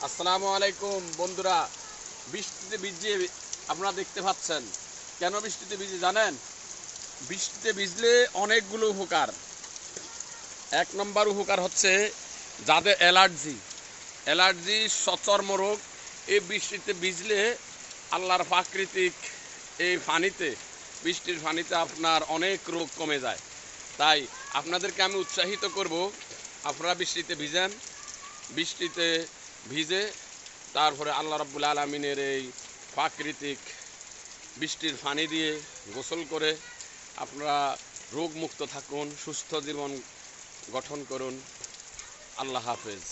আসসালামু আলাইকুম বন্ধুরা। বৃষ্টিতে ভিজে আপনারা দেখতে পাচ্ছেন। কেন বৃষ্টিতে ভিজে জানেন? বৃষ্টিতে ভিজলে অনেকগুলো উপকার। এক নম্বর উপকার হচ্ছে যাদের অ্যালার্জি সচর্ম রোগ, এই বৃষ্টিতে ভিজলে আল্লাহর প্রাকৃতিক এই পানিতে, বৃষ্টির পানিতে আপনার অনেক রোগ কমে যায়। তাই আপনাদেরকে আমি উৎসাহিত করব, আপনারা বৃষ্টিতে ভিজেন। বৃষ্টিতে ভিজে তারপরে আল্লাহ রাব্বুল আলামিনের এই প্রাকৃতিক বৃষ্টির পানি দিয়ে গোসল করে আপনারা রোগমুক্ত থাকুন, সুস্থ জীবন গঠন করুন। আল্লাহ হাফেজ।